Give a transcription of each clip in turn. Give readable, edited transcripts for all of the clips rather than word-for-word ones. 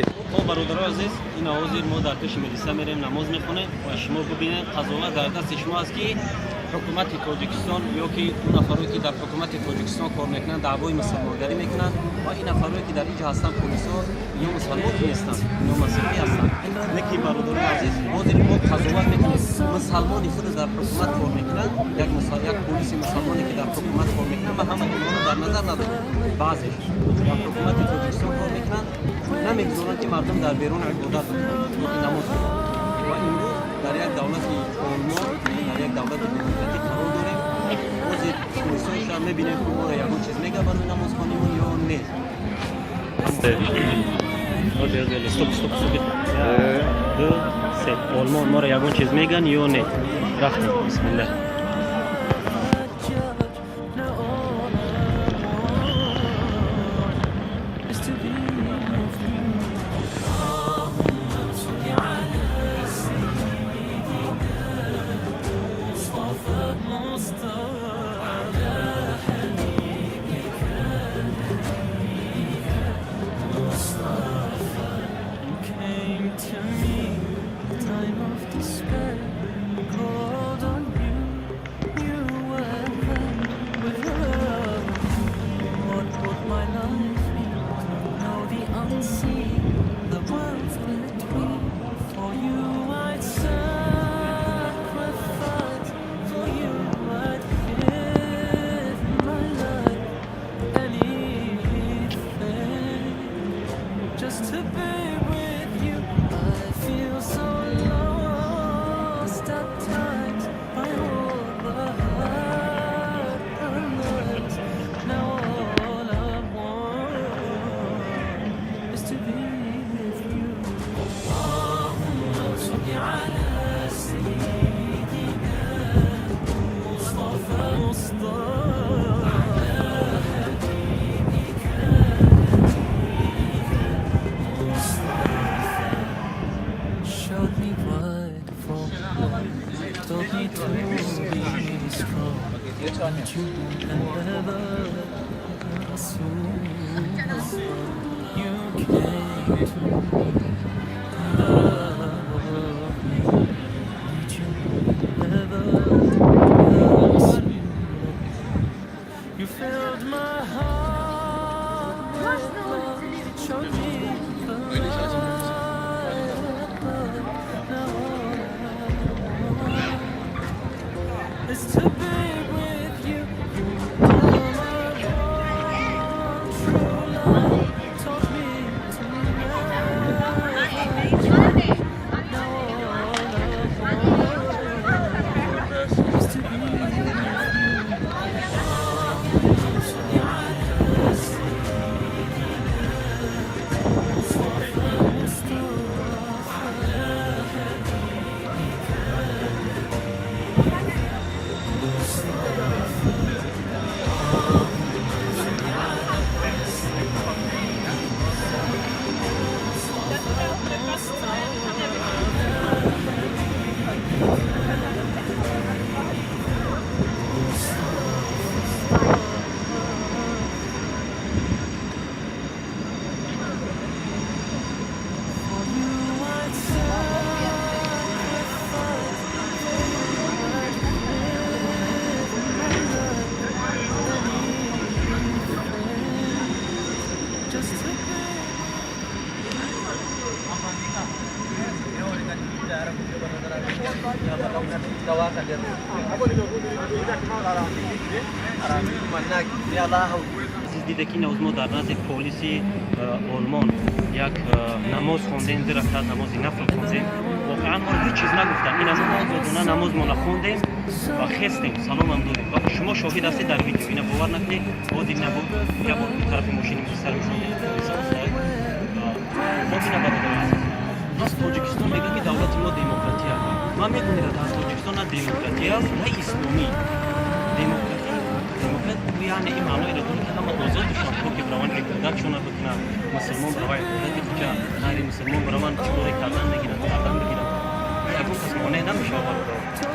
خب برادران عزیز، این آوازی ما در پیش مدرسه میریم نماز میخونیم و شما ببینید قضاوت در دست شما است که حکومت تاجیکستان یا که اون افرادی که در حکومت تاجیکستان کار میکنن دعوای مسلمانگری میکنن و این افرادی که در اینجا هستن پلیسا یا مسلمان نیستن یا مسیحی هستن. لیکن برادران عزیز حاضر ما قضاوت میکنیم مسلمانی خود در حکومت کار میکنن یک پلیس مسلمانی که در حکومت کار میکنن و همه اینا در نظر نداریم. بعضیش در حکومت تاجیکستان کار میکنن نمیگذارن که مردم در بیرون عبادت کنند نماز بخوانند و امروز در یک دولت آلمان در یک دولت دموکراتیک قرار داریم. باز پلیساش هم میبینیم که ما را یکون چیز میگه برای نماز خوانیم یا نه. استوب دو سه آلمان ما را یکون چیز میگن یا نه. رفتیم. بسم الله. دیده که نوز ما در نزد پلیس آلمان یک نماز خوندیم زیر رکعت نماز نفل خوندیم واقعا ما هیچ چیز نگفتن این نماز نماز ما نخوندیم و خستیم سلام هم دادیم و شما شاهد هستید در ویدیو اینا باور نکنید باز این نبود یک بار به طرف ماشین سر می‌زنید خب اینا برادر عزیز از تاجیکستان میگه که دولت ما دموکراتی است من میگم در تاجیکستان نه دموکراتی است نه اسلامی دموکراتی یعنی این معنی را داره که همه آزاد بشن که بروان عبادتشون بکنن مسلمان بروان عبادت که غیر مسلمان بروان چطوری کردن بگیرن کردن بگیرن اگه کس مانع نمیشه آورد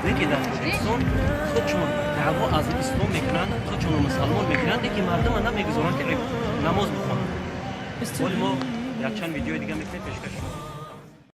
لیکن در تاجیکستان خودشون دعوا از اسلام میکنن خودشون مسلمان میکنن لیکن مردم نمیگذارن که نماز بخونن ولی ما یا چند ویدیو دیگه میکنه پیشکش کنید.